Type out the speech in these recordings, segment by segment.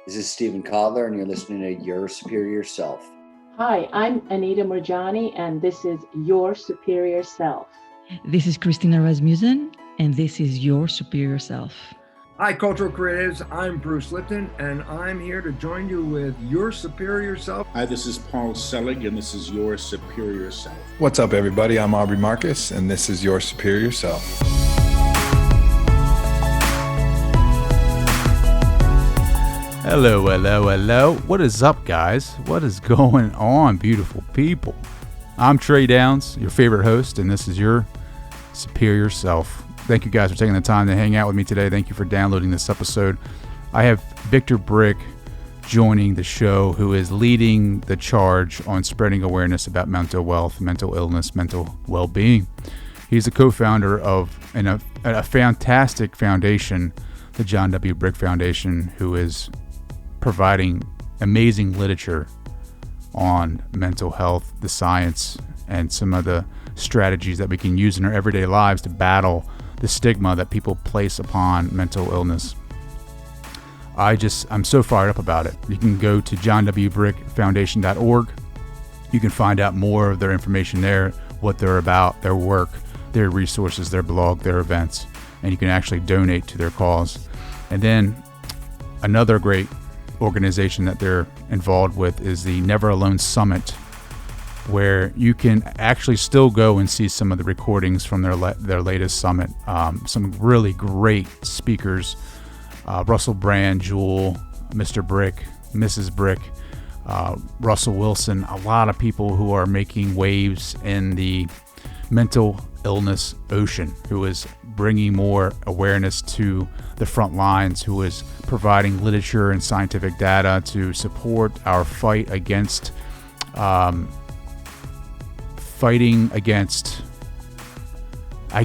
This is Stephen Kotler, and you're listening to Your Superior Self. Hi, I'm Anita Murjani, and this is Your Superior Self. This is Christina Rasmussen, and this is Your Superior Self. Hi, Cultural Creatives. I'm Bruce Lipton, and I'm here to join you with Your Superior Self. Hi, this is Paul Selig, and this is Your Superior Self. What's up, everybody? I'm Aubrey Marcus, and this is Your Superior Self. Hello. What is up, guys? What is going on, beautiful people? I'm Trey Downs, your favorite host, and this is Your Superior Self. Thank you guys for taking the time to hang out with me today. Thank you for downloading this episode. I have Victor Brick joining the show, who is leading the charge on spreading awareness about mental wealth, mental illness, mental well-being. He's the co-founder of a fantastic foundation, the John W. Brick Foundation, who is providing amazing literature on mental health, the science, and some of the strategies that we can use in our everyday lives to battle the stigma that people place upon mental illness. I'm so fired up about it. You can go to johnwbrickfoundation.org. You can find out more of their information there, what they're about, their work, their resources, their blog, their events, and you can actually donate to their cause. And then another great organization that they're involved with is the Never Alone Summit, where you can actually still go and see some of the recordings from their latest summit. Some really great speakers, Russell Brand, Jewel, Mr. Brick, Mrs. Brick, Russell Wilson, a lot of people who are making waves in the mental illness ocean, who is bringing more awareness to the front lines, who is providing literature and scientific data to support our fight against I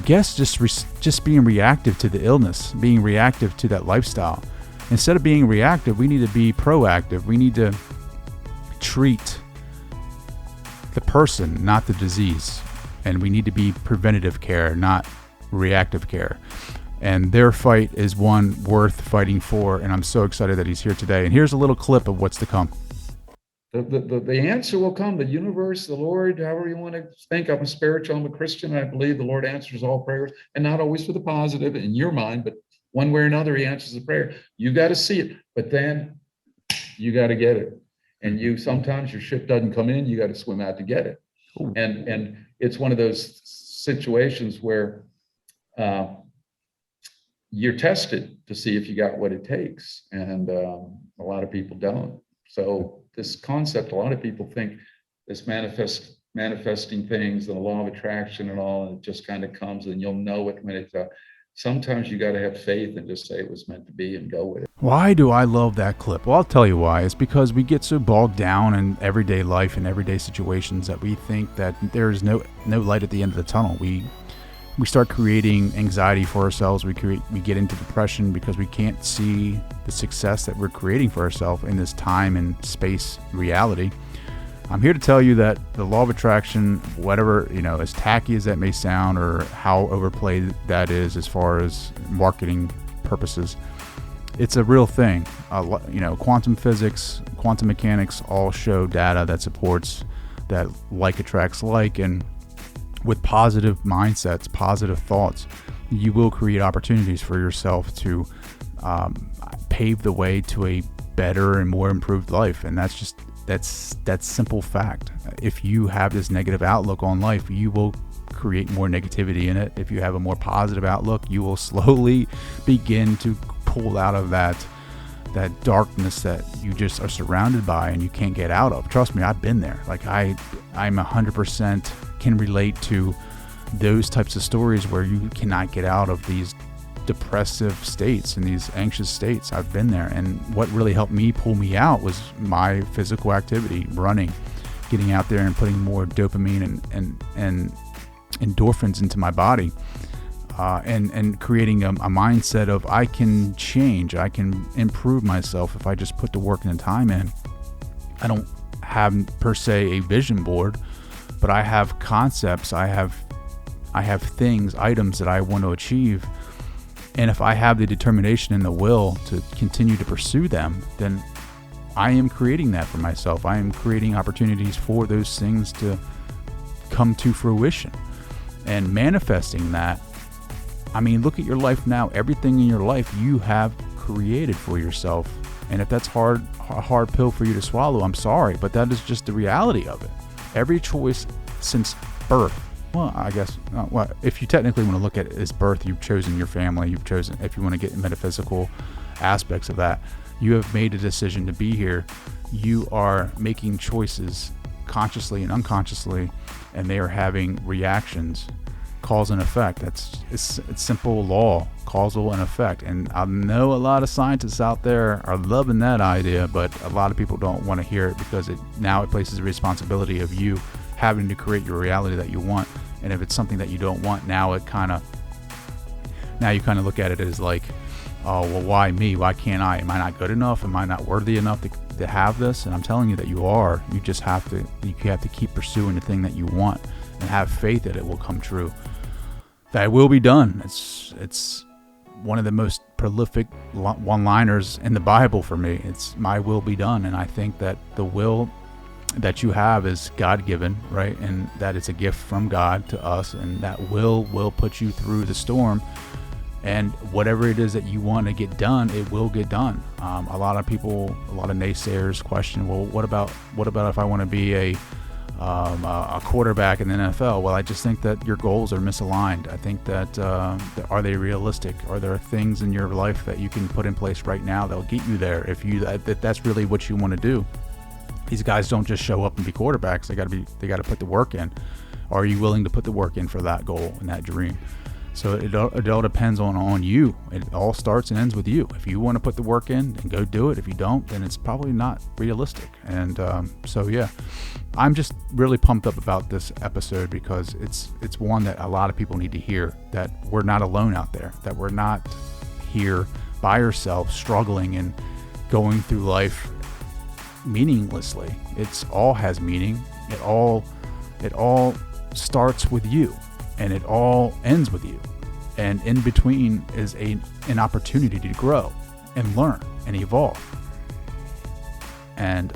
guess just being reactive to the illness, being reactive to that lifestyle. Instead of being reactive, we need to be proactive. We need to treat the person, not the disease. And we need to be preventative care, not reactive care. And their fight is one worth fighting for, and I'm so excited that he's here today. And here's a little clip of what's to come. The answer will come. The universe, the Lord, however you want to think. I'm spiritual, I'm a Christian. I believe the Lord answers all prayers, and not always for the positive in your mind, but one way or another, he answers the prayer. You got to see it, but then you got to get it. And sometimes your ship doesn't come in, you got to swim out to get it. Ooh. And it's one of those situations where you're tested to see if you got what it takes. And a lot of people don't. So this concept, a lot of people think this manifesting things, the law of attraction and all, and it just kind of comes and you'll know it when it's sometimes you got to have faith and just say it was meant to be and go with it. Why do I love that clip? Well, I'll tell you why. It's because we get so bogged down in everyday life and everyday situations that we think that there's no light at the end of the tunnel. We start creating anxiety for ourselves. We get into depression because we can't see the success that we're creating for ourselves in this time and space reality. I'm here to tell you that the law of attraction, whatever, as tacky as that may sound or how overplayed that is as far as marketing purposes, it's a real thing. Quantum physics, quantum mechanics all show data that supports that like attracts like, and with positive mindsets, positive thoughts, you will create opportunities for yourself to pave the way to a better and more improved life. And that's simple fact. If you have this negative outlook on life, you will create more negativity in it. If you have a more positive outlook, you will slowly begin to pull out of that darkness that you just are surrounded by and you can't get out of. Trust me, I've been there. Like I'm 100% can relate to those types of stories where you cannot get out of these depressive states and these anxious states. I've been there, and what really helped me pull me out was my physical activity, running, getting out there and putting more dopamine and endorphins into my body, and creating a mindset of I can change, I can improve myself if I just put the work and the time in. I don't have per se a vision board, but I have concepts, I have things, items that I want to achieve, And if I have the determination and the will to continue to pursue them, then I am creating that for myself. I am creating opportunities for those things to come to fruition and manifesting that. I mean, look at your life now. Everything in your life you have created for yourself. And if that's a hard pill for you to swallow, I'm sorry, but that is just the reality of it. Every choice since birth, well, I guess, if you technically want to look at it as birth, you've chosen your family, you've chosen, if you want to get metaphysical aspects of that, you have made a decision to be here. You are making choices consciously and unconsciously, and they are having reactions, cause and effect. It's simple law, causal and effect. And I know a lot of scientists out there are loving that idea, but a lot of people don't want to hear it because it places the responsibility of you having to create your reality that you want. And if it's something that you don't want, now you kind of look at it as like, oh, well, why me? Why can't I? Am I not good enough? Am I not worthy enough to have this? And I'm telling you that you are. You just have to keep pursuing the thing that you want and have faith that it will come true. That it will be done. It's one of the most prolific one-liners in the Bible for me. It's my will be done. And I think that the will that you have is God-given, right? And that it's a gift from God to us, and that will put you through the storm. And whatever it is that you want to get done, it will get done. A lot of naysayers question, well, what about if I want to be a quarterback in the NFL? Well, I just think that your goals are misaligned. I think that are they realistic? Are there things in your life that you can put in place right now that'll get you there? If that's really what you want to do. These guys don't just show up and be quarterbacks. They got to put the work in. Are you willing to put the work in for that goal and that dream? So it all depends on you. It all starts and ends with you. If you want to put the work in, then go do it. If you don't, then it's probably not realistic. And so yeah, I'm just really pumped up about this episode because it's one that a lot of people need to hear, that we're not alone out there, that we're not here by ourselves struggling and going through life meaninglessly. It's all has meaning. It all starts with you, and it all ends with you. And in between is an opportunity to grow and learn and evolve. And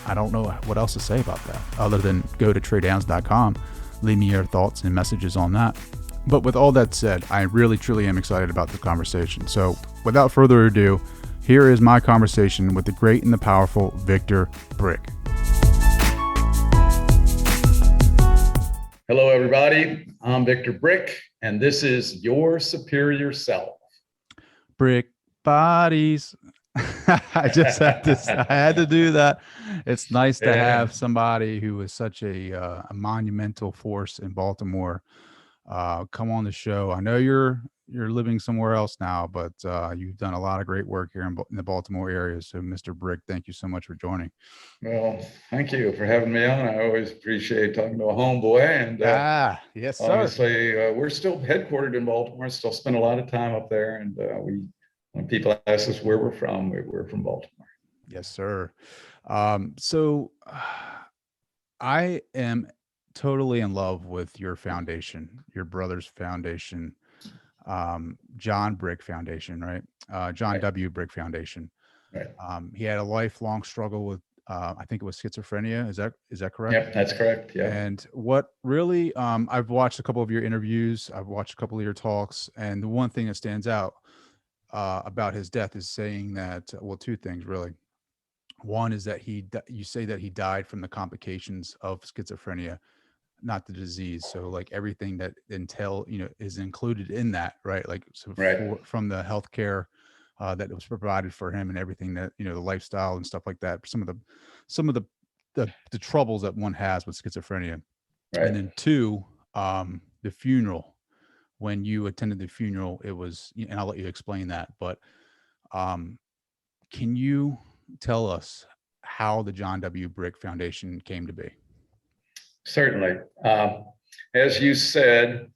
I don't know what else to say about that other than go to traydowns.com, leave me your thoughts and messages on that. But with all that said, I really truly am excited about the conversation. So without further ado, here is my conversation with the great and the powerful Victor Brick. Hello, everybody. I'm Victor Brick, and this is Your Superior Self. Brick Bodies. I had to do that. It's nice to have somebody who is such a monumental force in Baltimore come on the show. I know you're living somewhere else now, but you've done a lot of great work here in the Baltimore area. So, Mr. Brick, thank you so much for joining. Well, thank you for having me on. I always appreciate talking to a homeboy. And yes, sir. Obviously, we're still headquartered in Baltimore. Still spend a lot of time up there. And when people ask us where we're from from Baltimore. Yes, sir. So I am totally in love with your foundation, your brother's foundation, John Brick Foundation, right? John W. Brick Foundation. Right. He had a lifelong struggle with, I think it was schizophrenia. Is that correct? Yep, that's correct. Yeah. And what really, I've watched a couple of your interviews, I've watched a couple of your talks, and the one thing that stands out about his death is saying that, well, two things really. One is that you say that he died from the complications of schizophrenia, not the disease. So like everything that is included in that, right? Like so right. From the healthcare that was provided for him and everything that, the lifestyle and stuff like that, some of the troubles that one has with schizophrenia. Right. And then two, the funeral. When you attended the funeral, it was, and I'll let you explain that, but can you tell us how the John W. Brick Foundation came to be? Certainly. As you said,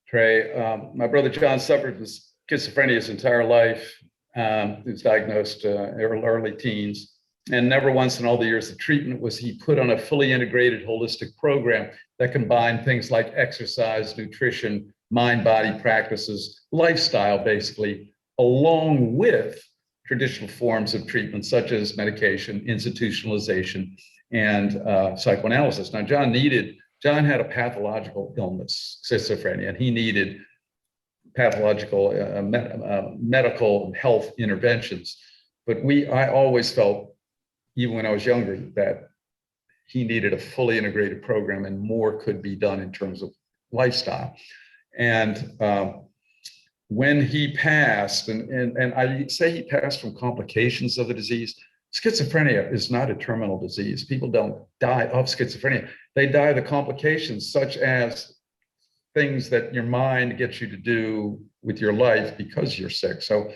Trey, my brother John suffered with schizophrenia his entire life. He was diagnosed early teens, and never once in all the years of treatment was he put on a fully integrated holistic program that combined things like exercise, nutrition, mind-body practices, lifestyle, basically, along with traditional forms of treatment, such as medication, institutionalization, and psychoanalysis. Now, John had a pathological illness, schizophrenia, and he needed pathological medical health interventions. But I always felt, even when I was younger, that he needed a fully integrated program and more could be done in terms of lifestyle. And when he passed, and I say he passed from complications of the disease, schizophrenia is not a terminal disease. People don't die of schizophrenia. They die of the complications, such as things that your mind gets you to do with your life because you're sick. So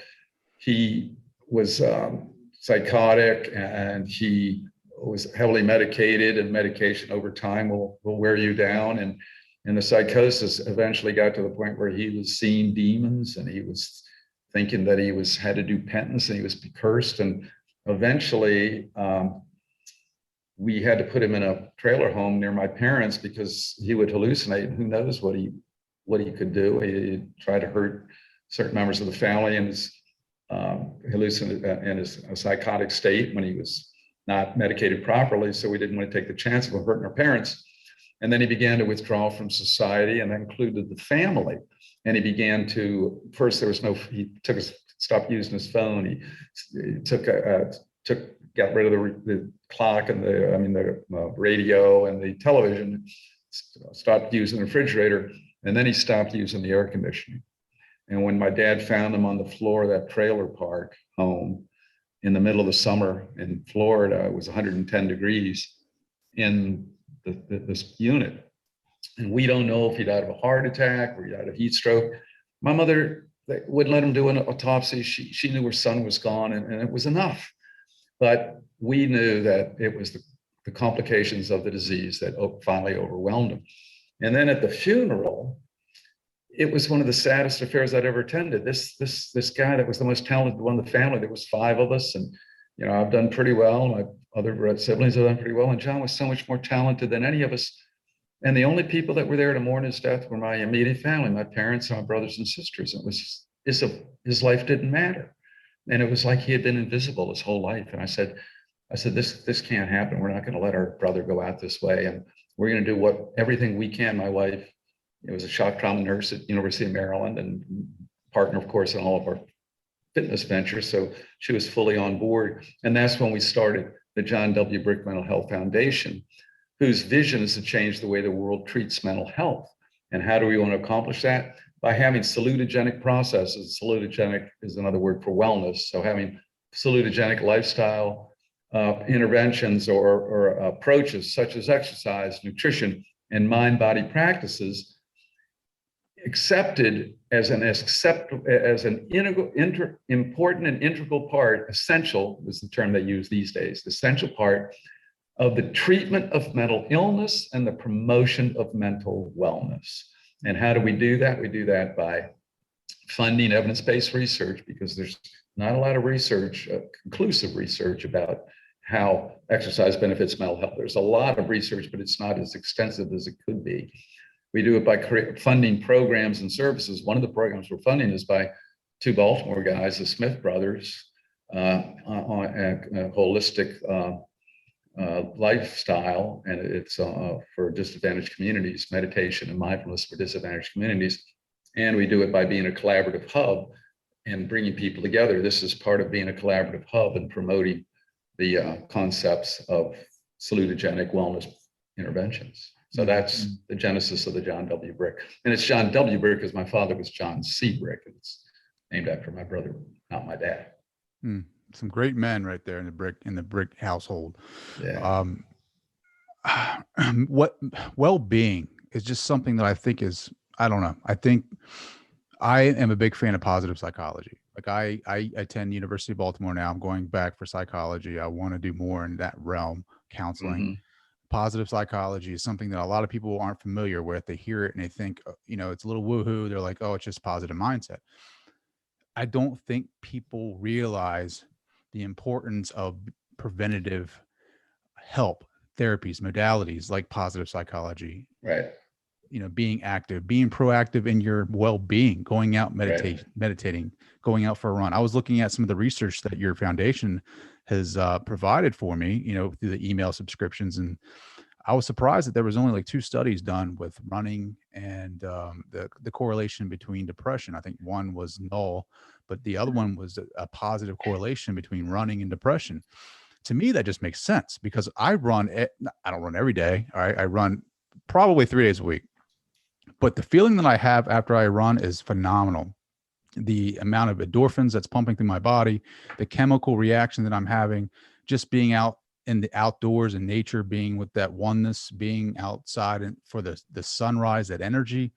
he was psychotic, and he was heavily medicated, and medication over time will wear you down. And the psychosis eventually got to the point where he was seeing demons, and he was thinking that he had to do penance, and he was cursed. And eventually we had to put him in a trailer home near my parents because he would hallucinate, and who knows what he could do. He tried to hurt certain members of the family in his psychotic state when he was not medicated properly. So we didn't want to take the chance of hurting our parents. And then he began to withdraw from society, and that included the family. And he began to, first stopped using his phone. He got rid of the clock and the radio and the television, stopped using the refrigerator, and then he stopped using the air conditioning. And when my dad found him on the floor of that trailer park home in the middle of the summer in Florida, it was 110 degrees in this unit. And we don't know if he died of a heart attack or he died of heat stroke. My mother wouldn't let him do an autopsy. She knew her son was gone, and it was enough. But we knew that it was the complications of the disease that finally overwhelmed him. And then at the funeral, it was one of the saddest affairs I'd ever attended. This guy that was the most talented one in the family, there was 5 of us, and I've done pretty well. My other siblings have done pretty well, and John was so much more talented than any of us. And the only people that were there to mourn his death were my immediate family, my parents and my brothers and sisters. It was his life didn't matter, and it was like he had been invisible his whole life. And I said, this can't happen. We're not going to let our brother go out this way, and we're going to do everything we can. My wife, was a shock trauma nurse at University of Maryland, and partner, of course, in all of our fitness ventures. So she was fully on board. And that's when we started the John W. Brick Mental Health Foundation, whose vision is to change the way the world treats mental health. And how do we want to accomplish that? By having salutogenic processes. Salutogenic is another word for wellness. So having salutogenic lifestyle interventions or approaches such as exercise, nutrition, and mind-body practices accepted as an important and integral part, essential is the term they use these days, essential part of the treatment of mental illness and the promotion of mental wellness. And how do we do that? We do that by funding evidence-based research, because there's not a lot of research, conclusive research about how exercise benefits mental health. There's a lot of research, but it's not as extensive as it could be. We do it by funding programs and services. One of the programs we're funding is by 2 Baltimore guys, the Smith brothers, on a holistic lifestyle, and it's for disadvantaged communities, meditation and mindfulness for disadvantaged communities. And we do it by being a collaborative hub and bringing people together. This is part of being a collaborative hub and promoting the concepts of salutogenic wellness interventions. So that's the genesis of the John W. Brick. And it's John W. Brick because my father was John C. Brick. It's named after my brother, not my dad. Some great men right there in the Brick household. Yeah. What well-being is just something that I think is, I don't know. I think I am a big fan of positive psychology. Like I attend University of Baltimore now. I'm going back for psychology. I want to do more in that realm, counseling. Mm-hmm. Positive psychology is something that a lot of people aren't familiar with. They hear it and they think, it's a little woohoo. They're like, oh, it's just positive mindset. I don't think people realize the importance of preventative help, therapies, modalities like positive psychology. Right. being active, being proactive in your well-being, going out, meditating, going out for a run. I was looking at some of the research that your foundation has provided for me, through the email subscriptions. And I was surprised that there was only like 2 studies done with running and the correlation between depression. I think one was null, but the other one was a positive correlation between running and depression. To me, that just makes sense because I don't run every day. All right. I run probably 3 days a week, but the feeling that I have after I run is phenomenal. The amount of endorphins that's pumping through my body, the chemical reaction that I'm having, just being out in the outdoors and nature, being with that oneness, being outside and for the sunrise, that energy,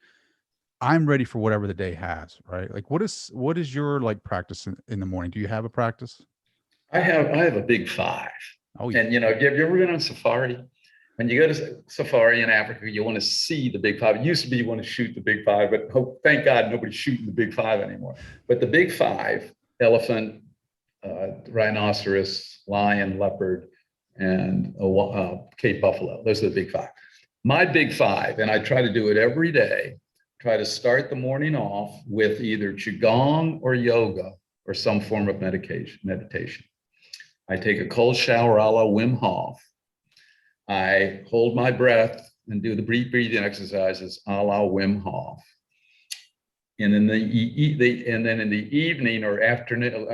I'm ready for whatever the day has, right? Like what is your like practice in the morning? Do you have a practice? I have a big 5. Oh, yeah. And have you ever been on safari? When you go to safari in Africa, you want to see the big 5. It used to be you want to shoot the big 5, but thank God nobody's shooting the big 5 anymore. But the big 5, elephant, rhinoceros, lion, leopard, and Cape buffalo. Those are the big 5. My big 5, and I try to do it every day, try to start the morning off with either Qigong or yoga or some form of meditation. I take a cold shower a la Wim Hof. I hold my breath and do the breathing exercises a la Wim Hof. And in the evening or afternoon,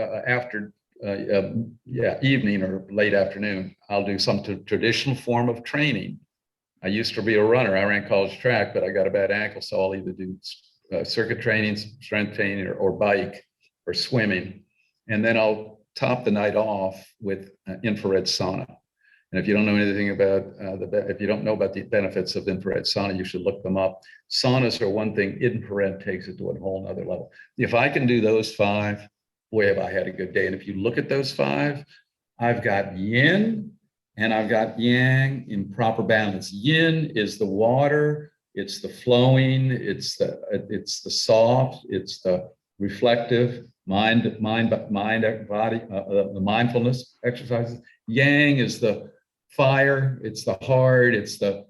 evening or late afternoon, I'll do some traditional form of training. I used to be a runner. I ran college track, but I got a bad ankle, so I'll either do circuit training, strength training, or bike or swimming. And then I'll top the night off with infrared sauna. And if you don't know anything about if you don't know about the benefits of infrared sauna, you should look them up. Saunas are one thing, infrared takes it to a whole nother level. If I can do those 5, boy, have I had a good day. And if you look at those 5, I've got yin and I've got yang in proper balance. Yin is the water, it's the flowing, it's the soft, it's the reflective, mind, body, the mindfulness exercises. Yang is the fire, it's the hard, it's the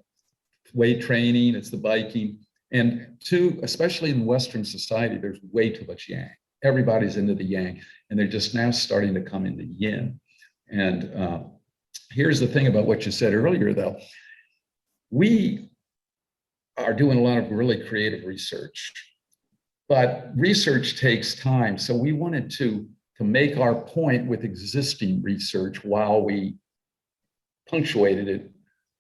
weight training, it's the biking. And especially in Western society, there's way too much yang. Everybody's into the yang, and they're just now starting to come into yin. And here's the thing about what you said earlier, though. We are doing a lot of really creative research, but research takes time. So we wanted to make our point with existing research while we punctuated it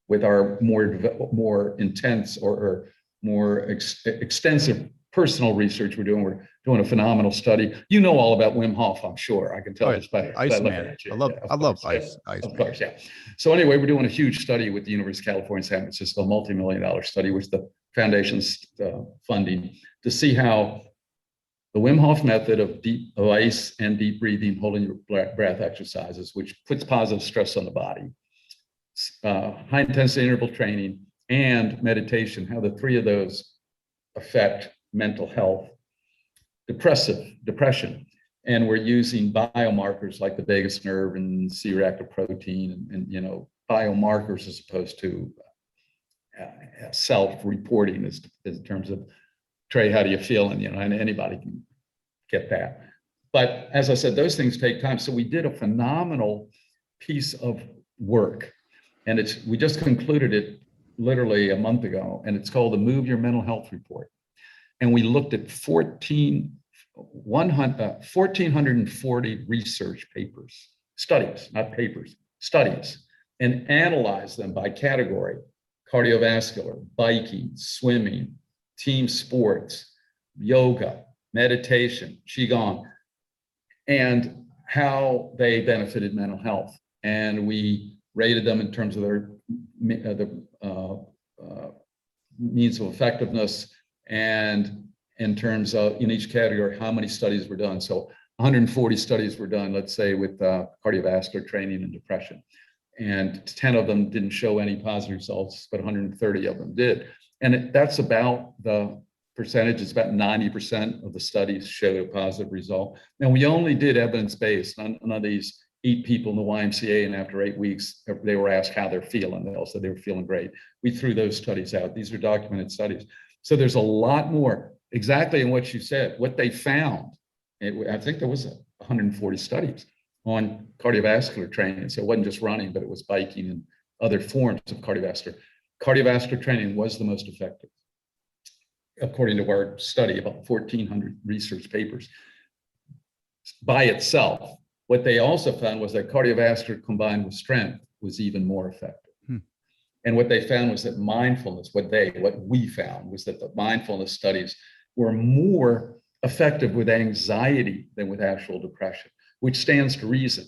with our more intense or more extensive personal research we're doing. We're doing a phenomenal study. You know all about Wim Hof, I'm sure. I can tell just by Iceman. I love ice. Of course, yeah. So anyway, we're doing a huge study with the University of California, San Francisco, multi-million-dollar study, which the foundation's funding, to see how the Wim Hof method of ice and deep breathing, holding your breath exercises, which puts positive stress on the body, high intensity interval training, and meditation, how the 3 of those affect mental health, depression. And we're using biomarkers like the vagus nerve and C-reactive protein and biomarkers as opposed to self-reporting in terms of, Trey, how do you feel? And anybody can get that. But as I said, those things take time. So we did a phenomenal piece of work, and we just concluded it literally a month ago, and it's called the Move Your Mental Health Report. And we looked at 1,440 research papers, studies, not papers, studies, and analyzed them by category: cardiovascular, biking, swimming, team sports, yoga, meditation, qigong, and how they benefited mental health. And we rated them in terms of their means of effectiveness, and in terms of, in each category, how many studies were done. So 140 studies were done, let's say, with cardiovascular training and depression. And 10 of them didn't show any positive results, but 130 of them did. And that's about the percentage. It's about 90% of the studies showed a positive result. Now, we only did evidence-based, none of these 8 people in the YMCA, and after 8 weeks, they were asked how they're feeling. They all said they were feeling great. We threw those studies out. These are documented studies. So there's a lot more exactly in what you said. What they found, I think there was 140 studies on cardiovascular training. So it wasn't just running, but it was biking and other forms of cardiovascular. Cardiovascular training was the most effective, according to our study, about 1,400 research papers by itself. What they also found was that cardiovascular combined with strength was even more effective. And what they found was that mindfulness, what we found was that the mindfulness studies were more effective with anxiety than with actual depression, which stands to reason.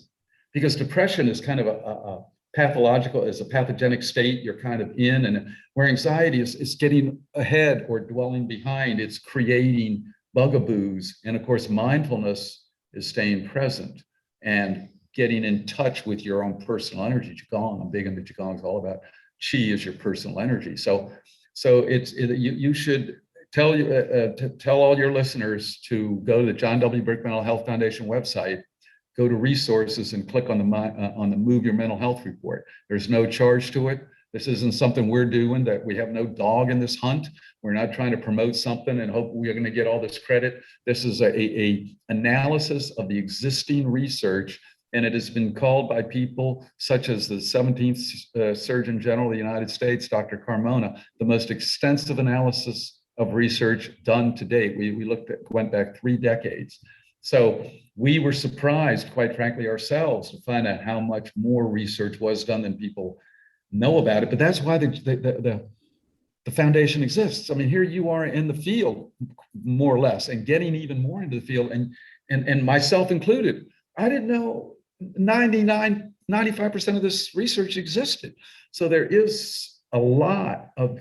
Because depression is kind of a pathological, is a pathogenic state you're kind of in, and where anxiety is getting ahead or dwelling behind, it's creating bugaboos. And of course, mindfulness is staying present and getting in touch with your own personal energy. Qigong, I'm big into Qigong, it's all about Qi is your personal energy. So you should tell all your listeners to go to the John W. Brick Mental Health Foundation website, go to resources and click on the Move Your Mental Health report. There's no charge to it. This isn't something we're doing, that we have no dog in this hunt. We're not trying to promote something and hope we're going to get all this credit. This is a analysis of the existing research, and it has been called by people such as the 17th Surgeon General of the United States, Dr. Carmona, the most extensive analysis of research done to date. We went back 3 decades. So we were surprised, quite frankly, ourselves to find out how much more research was done than people know about it. But that's why the foundation exists. I mean, here you are in the field, more or less, and getting even more into the field, and myself included. I didn't know 95% of this research existed. So there is a lot of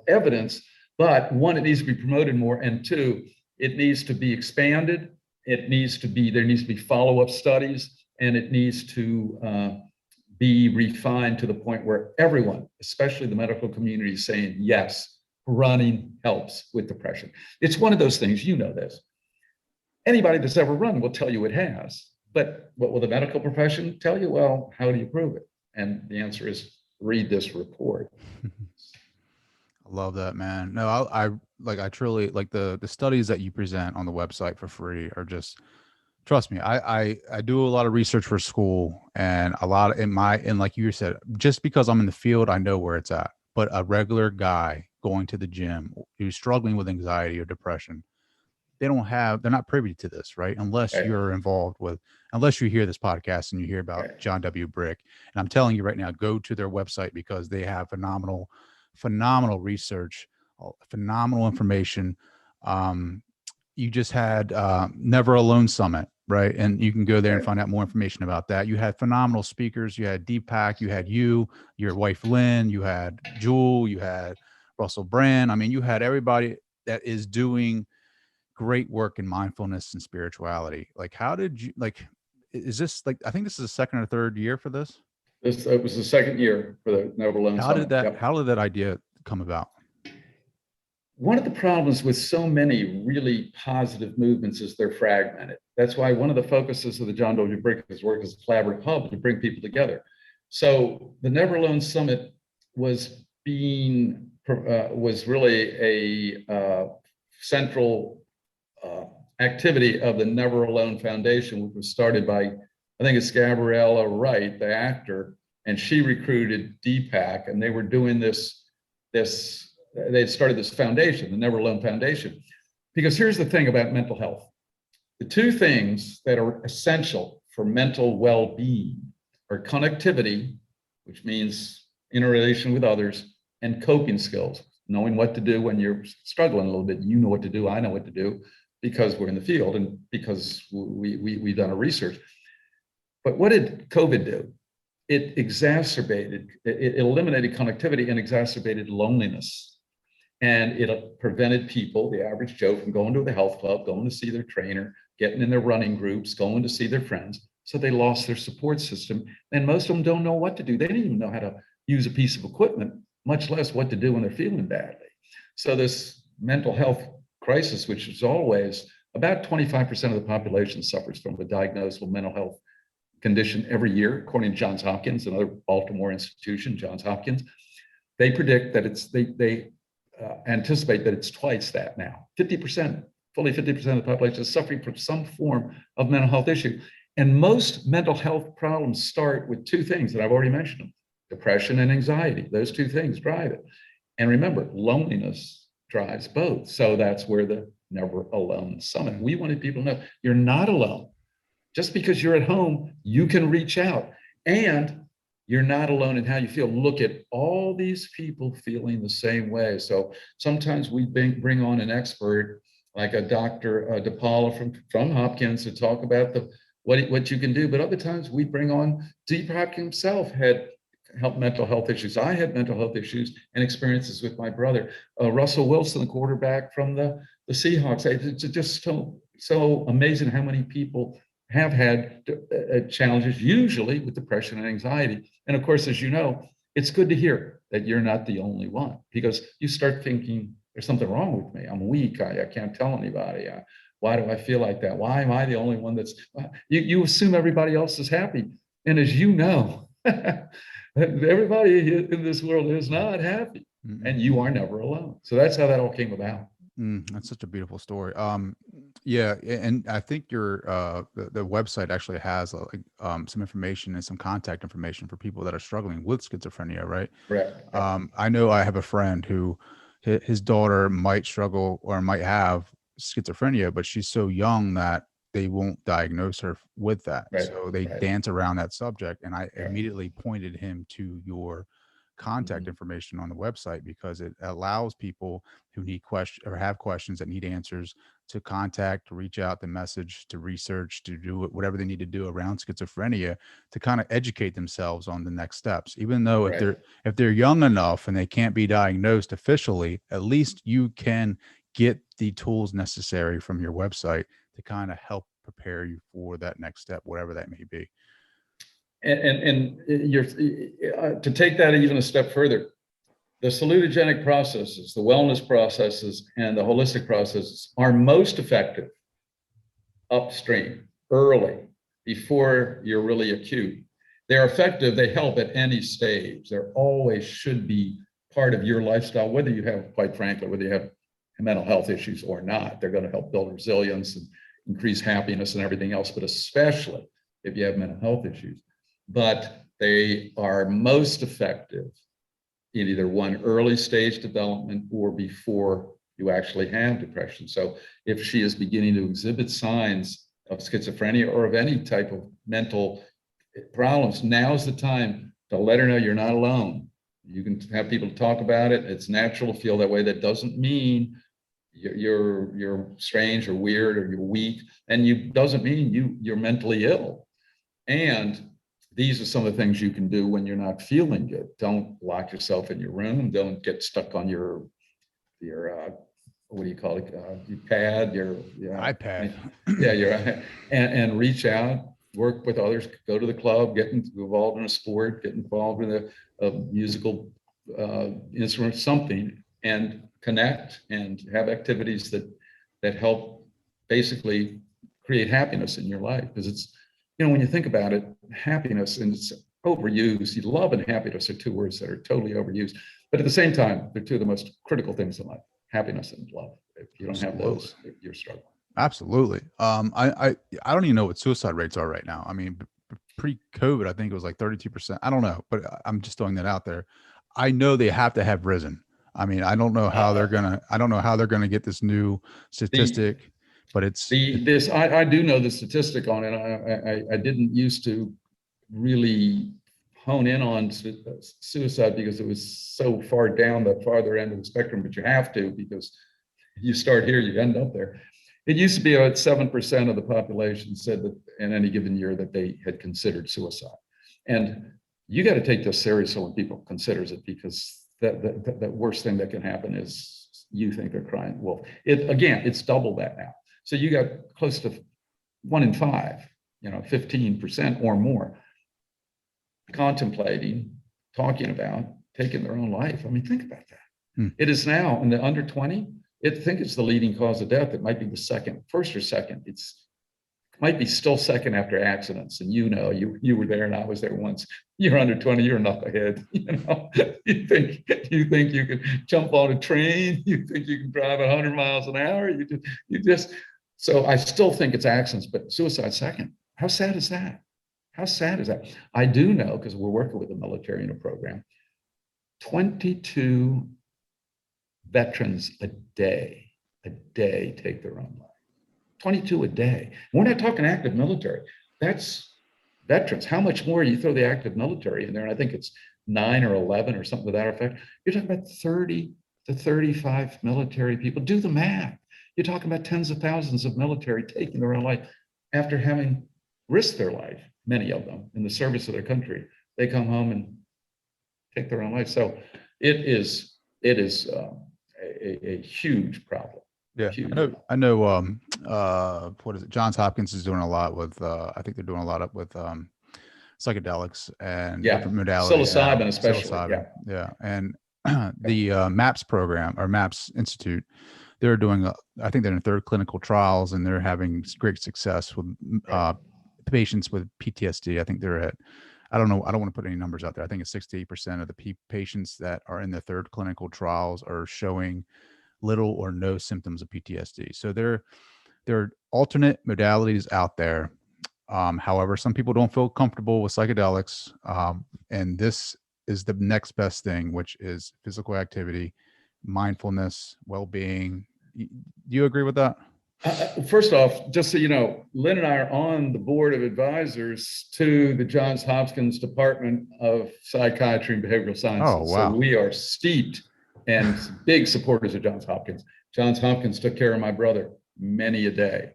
evidence, but one, it needs to be promoted more, and 2, it needs to be expanded. There needs to be follow-up studies, and it needs to be refined to the point where everyone, especially the medical community, is saying, yes, running helps with depression. It's one of those things, you know this. Anybody that's ever run will tell you it has, but what will the medical profession tell you? Well, how do you prove it? And the answer is read this report. I love that, man. No, I truly like the studies that you present on the website for free are just, trust me, I do a lot of research for school, and a lot and like you said, just because I'm in the field, I know where it's at. But a regular guy going to the gym who's struggling with anxiety or depression, they're not privy to this, right? Unless you're involved unless you hear this podcast and you hear about John W. Brick. And I'm telling you right now, go to their website, because they have phenomenal research, phenomenal information. You just had Never Alone Summit, right? And you can go there and find out more information about that. You had phenomenal speakers. You had Deepak, you had your wife, Lynne, you had Jewel, you had Russell Brand. I mean, you had everybody that is doing great work in mindfulness and spirituality. Like, how did you, like, is this like, I think this is the 2nd or 3rd year for this? It was the 2nd year for the Never Alone Summit. How did that idea come about? One of the problems with so many really positive movements is they're fragmented. That's why one of the focuses of the John W. Brick work is a collaborative hub to bring people together. So the Never Alone Summit was really a central activity of the Never Alone Foundation, which was started by, I think it's Gabriella Wright, the actor, and she recruited Deepak, and they were doing this. They had started this foundation, the Never Alone Foundation, because here's the thing about mental health. The 2 things that are essential for mental well-being are connectivity, which means interrelation with others, and coping skills, knowing what to do when you're struggling a little bit. You know what to do, I know what to do, because we're in the field and because we've done a research. But what did COVID do? It eliminated connectivity and exacerbated loneliness. And it prevented people, the average Joe, from going to the health club, going to see their trainer, getting in their running groups, going to see their friends. So they lost their support system. And most of them don't know what to do. They didn't even know how to use a piece of equipment, much less what to do when they're feeling badly. So this mental health crisis, which is always about 25% of the population suffers from a diagnosable mental health condition every year, according to Johns Hopkins, another Baltimore institution, Johns Hopkins. They predict that they anticipate that it's twice that now. 50%, fully 50% of the population is suffering from some form of mental health issue. And most mental health problems start with two things that I've already mentioned them: depression and anxiety. Those two things drive it. And remember, loneliness drives both. So that's where the Never Alone Summit. We wanted people to know you're not alone. Just because you're at home, you can reach out, and you're not alone in how you feel. Look at all these people feeling the same way. So sometimes we bring on an expert like a Dr. DePaula from Hopkins to talk about what you can do. But other times we bring on Deepak himself, had mental health issues. I had mental health issues and experiences with my brother. Russell Wilson, the quarterback from the Seahawks. It's just so amazing how many people have had challenges, usually with depression and anxiety. And of course, as you know, it's good to hear that you're not the only one, because you start thinking there's something wrong with me. I'm weak. I can't tell anybody. Why do I feel like that? Why am I the only one that's, you assume everybody else is happy. And as you know, everybody in this world is not happy, and you are never alone. So that's how that all came about. That's such a beautiful story. Yeah, and I think your the website actually has some information and some contact information for people that are struggling with schizophrenia, right? Correct. I know I have a friend who his daughter might struggle or might have schizophrenia, but she's so young that they won't diagnose her with that. Right, So they right. dance around that subject, and I immediately pointed him to your contact information on the website, because it allows people who need questions or have questions that need answers to contact, to reach out, to message, to research, to do whatever they need to do around schizophrenia, to kind of educate themselves on the next steps. Even though if they're young enough and they can't be diagnosed officially, at least you can get the tools necessary from your website to kind of help prepare you for that next step, whatever that may be. And you're to take that even a step further, the salutogenic processes, the wellness processes, and the holistic processes are most effective upstream, early, before you're really acute. They're effective, they help at any stage. There always should be part of your lifestyle, whether you have, quite frankly, whether you have mental health issues or not. They're going to help build resilience and increase happiness and everything else, but especially if you have mental health issues. But they are most effective in either one early stage development or before you actually have depression. So if she is beginning to exhibit signs of schizophrenia or of any type of mental problems, now's the time to let her know you're not alone. You can have people talk about it. It's natural to feel that way. That doesn't mean you're strange or weird or you're weak, and you doesn't mean you're mentally ill. And these are some of the things you can do when you're not feeling good. Don't lock yourself in your room. Don't get stuck on your what do you call it? Your pad, your iPad. Yeah, and reach out, work with others, go to the club, get involved in a sport, get involved in a musical instrument, something, and connect and have activities that help basically create happiness in your life. Because it's, when you think about it, happiness, and it's overused. Love and happiness are two words that are totally overused. But at the same time, they're two of the most critical things in life: happiness and love. If you don't have those, you're struggling. Absolutely. I don't even know what suicide rates are right now. I mean, pre-COVID, I think it was like 32%. I don't know, but I'm just throwing that out there. I know they have to have risen. I mean, I don't know how they're gonna get this new statistic. But I do know the statistic on it. I didn't used to really hone in on suicide because it was so far down the farther end of the spectrum, but you have to, because you start here, you end up there. It used to be about 7% of the population said that in any given year that they had considered suicide. And you got to take this seriously when people considers it, because the worst thing that can happen is you think they're crying wolf. It's double that now. So you got close to 1 in 5, 15% or more contemplating, talking about taking their own life. I mean, think about that. It is now in the under 20. I think it's the leading cause of death. It might be the first or second. It's might be still second after accidents. And you were there and I was there once. You're under 20, you're a knucklehead. You think you can jump on a train, you think you can drive 100 miles an hour. So I still think it's accidents, but suicide second. How sad is that? How sad is that? I do know, because we're working with the military in a program, 22 veterans a day take their own life. 22 a day. We're not talking active military. That's veterans. How much more you throw the active military in there? And I think it's 9 or 11 or something to that effect. You're talking about 30 to 35 military people. Do the math. You're talking about tens of thousands of military taking their own life after having risked their life, many of them, in the service of their country. They come home and take their own life. So it is a huge problem. Yeah, Huge. I know. What is it? Johns Hopkins is doing a lot with. I think they're doing a lot with psychedelics and different modalities. Psilocybin, especially. Psilocybin. Yeah, and the MAPS program or MAPS Institute, they're doing. I think they're in third clinical trials, and they're having great success with patients with PTSD. I think they're at. I don't know. I don't want to put any numbers out there. I think it's 68% of the patients that are in the third clinical trials are showing little or no symptoms of PTSD. So there are alternate modalities out there. However, some people don't feel comfortable with psychedelics. And this is the next best thing, which is physical activity, mindfulness, well-being. Do you agree with that? First off, just so you know, Lynn and I are on the board of advisors to the Johns Hopkins Department of Psychiatry and Behavioral Sciences. Oh, wow. So we are steeped and big supporters of Johns Hopkins. Johns Hopkins took care of my brother many a day.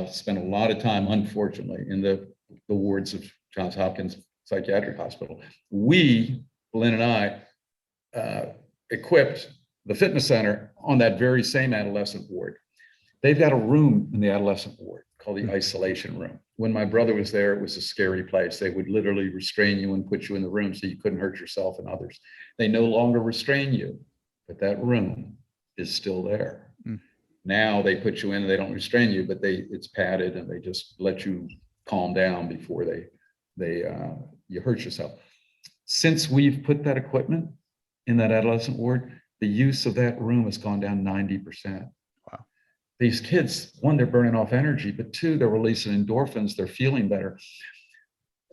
Spent a lot of time, unfortunately, in the wards of Johns Hopkins Psychiatric Hospital. We, Lynn and I, equipped the fitness center on that very same adolescent ward. They've got a room in the adolescent ward called the isolation room. When my brother was there, it was a scary place. They would literally restrain you and put you in the room so you couldn't hurt yourself and others. They no longer restrain you, but that room is still there. Now they put you in and they don't restrain you, but it's padded and they just let you calm down before you hurt yourself. Since we've put that equipment in that adolescent ward, the use of that room has gone down 90%. These kids, one, they're burning off energy, but two, they're releasing endorphins, they're feeling better.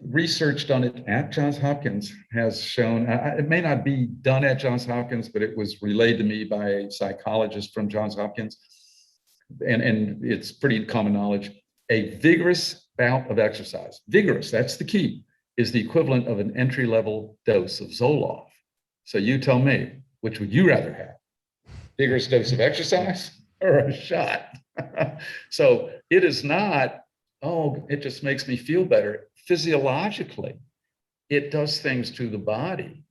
Research done at Johns Hopkins has shown, it may not be done at Johns Hopkins, but it was relayed to me by a psychologist from Johns Hopkins, and it's pretty common knowledge. A vigorous bout of exercise, vigorous, that's the key, is the equivalent of an entry-level dose of Zoloft. So you tell me, which would you rather have? Vigorous dose of exercise or a shot? So it is not, it just makes me feel better. Physiologically, it does things to the body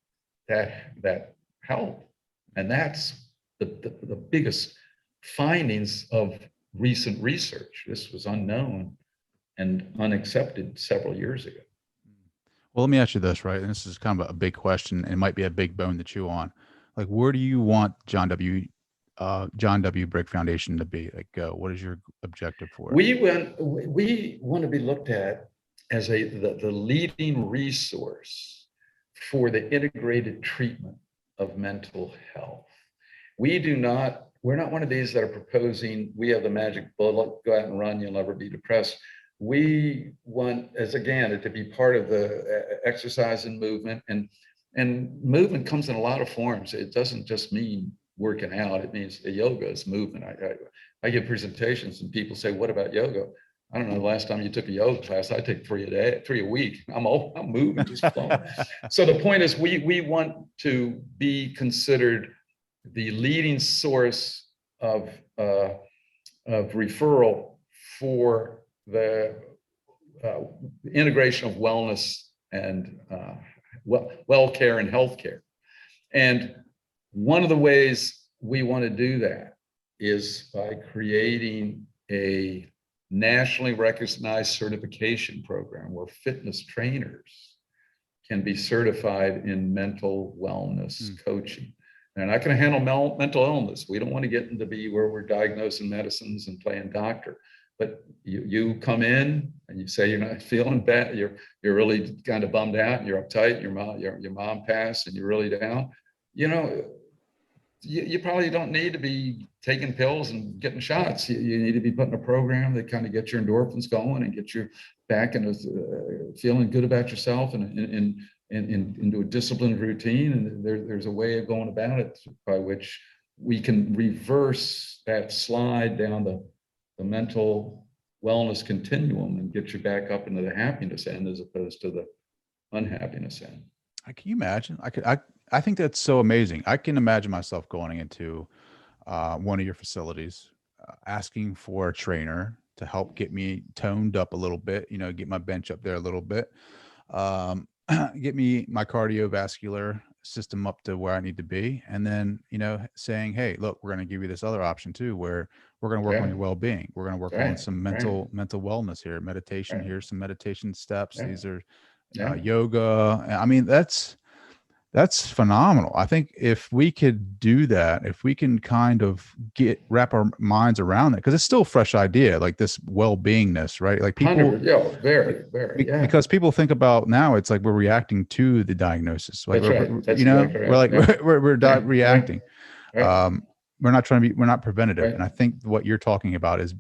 that help. And that's the biggest findings of recent research. This was unknown and unaccepted several years ago. Well, let me ask you this, right? And this is kind of a big question, and it might be a big bone to chew on. Like, where do you want John W. Brick Foundation to be? Like, what is your objective for it? We want to be looked at as the leading resource for the integrated treatment of mental health. We're not one of these that are proposing, we have the magic bullet, go out and run, you'll never be depressed. We want, to be part of the exercise and movement, and movement comes in a lot of forms. It doesn't just mean working out. It means the yoga is movement. I give presentations and people say, what about yoga? I don't know, the last time you took a yoga class, I take 3 a week. I'm moving, just flowing. So the point is we want to be considered the leading source of referral for the integration of wellness and well care and healthcare. And one of the ways we want to do that is by creating a nationally recognized certification program where fitness trainers can be certified in mental wellness coaching. They're not going to handle mental illness. We don't want to get into where we're diagnosing medicines and playing doctor. But you come in and you say you're not feeling bad, you're really kind of bummed out, and you're uptight, your mom passed and you're really down, you know, you probably don't need to be taking pills and getting shots. You need to be put in a program that kind of gets your endorphins going and get you back into feeling good about yourself and into a disciplined routine. And there's a way of going about it by which we can reverse that slide down the mental wellness continuum and get you back up into the happiness end as opposed to the unhappiness end. Can you imagine? I think that's so amazing. I can imagine myself going into one of your facilities, asking for a trainer to help get me toned up a little bit, you know, get my bench up there a little bit, get me my cardiovascular system up to where I need to be. And then, you know, saying, hey, look, we're going to give you this other option too, where we're going to work on your well-being. We're going to work on some mental wellness here, meditation. Here's some meditation steps. These are yoga. I mean, that's phenomenal. I think if we could do that, if we can kind of wrap our minds around it, because it's still a fresh idea, like this well-beingness, right? Like people, very, because people think about now, it's like we're reacting to the diagnosis. Like That's you know, exactly right. we're reacting. Right. We're not preventative. Right. And I think what you're talking about is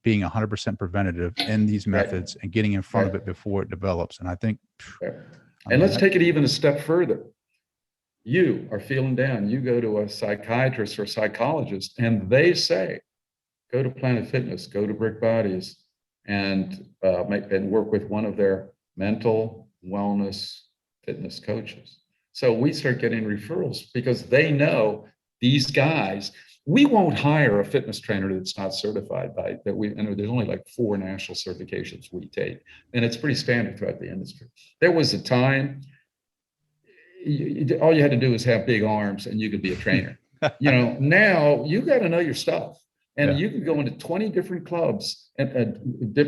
being 100% preventative in these methods and getting in front of it before it develops. And I think, and let's take it even a step further. You are feeling down, you go to a psychiatrist or psychologist, and they say, go to Planet Fitness, go to Brick Bodies, and work with one of their mental wellness fitness coaches. So we start getting referrals because they know these guys. We won't hire a fitness trainer that's not certified by that. There's only like 4 national certifications we take, and it's pretty standard throughout the industry. There was a time. All you had to do was have big arms and you could be a trainer. You know, now you got to know your stuff, and you can go into 20 different clubs and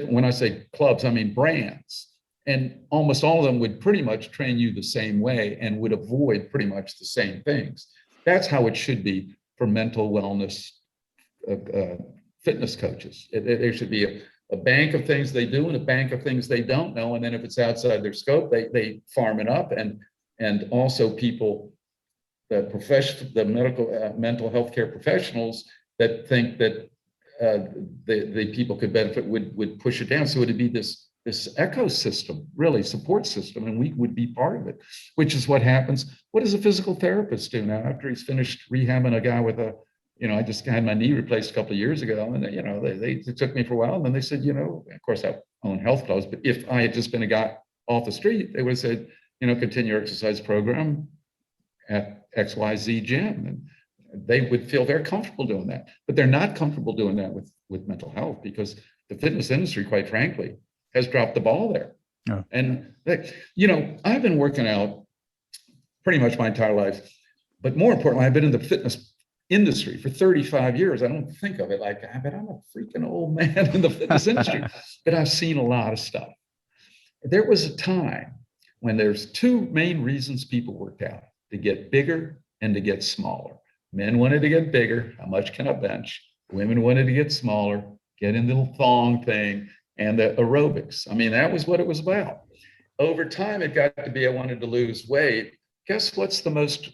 when I say clubs, I mean brands, and almost all of them would pretty much train you the same way and would avoid pretty much the same things. That's how it should be for mental wellness fitness coaches. There should be a bank of things they do and a bank of things they don't know. And then if it's outside their scope, they farm it up. And also people, the mental health care professionals that think that the people could benefit would push it down. So it'd be this ecosystem, really support system, and we would be part of it, which is what happens. What does a physical therapist do now after he's finished rehabbing a guy with I just had my knee replaced a couple of years ago, and they took me for a while, and then they said, of course I own health clubs, but if I had just been a guy off the street, they would have said, continue your exercise program at XYZ gym. And they would feel very comfortable doing that, but they're not comfortable doing that with mental health because the fitness industry, quite frankly, has dropped the ball there. Yeah. And, I've been working out pretty much my entire life, but more importantly, I've been in the fitness industry for 35 years. I don't think of it like that, but I'm a freaking old man in the fitness industry, but I've seen a lot of stuff. There was a time when there's 2 main reasons people worked out: to get bigger and to get smaller. Men wanted to get bigger, how much can I bench? Women wanted to get smaller, get in the little thong thing, and the aerobics. I mean, that was what it was about. Over time, it got to be I wanted to lose weight. Guess what's the most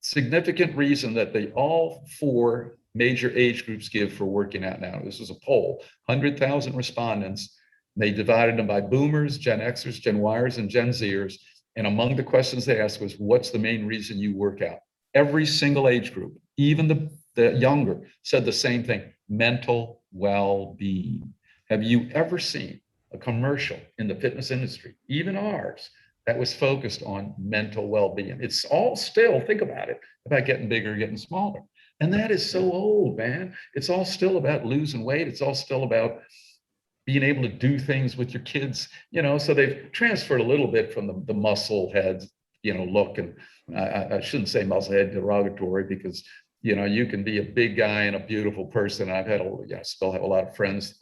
significant reason that all 4 major age groups give for working out now? This was a poll, 100,000 respondents. They divided them by boomers, Gen Xers, Gen Yers, and Gen Zers. And among the questions they asked was, what's the main reason you work out? Every single age group, even the younger, said the same thing: mental well-being. Have you ever seen a commercial in the fitness industry, even ours, that was focused on mental well-being? It's all still, think about it, about getting bigger, getting smaller. And that is so old, man. It's all still about losing weight. It's all still about being able to do things with your kids, so they've transferred a little bit from the muscle head, look. And I shouldn't say muscle head derogatory, because, you can be a big guy and a beautiful person. I've had still have a lot of friends,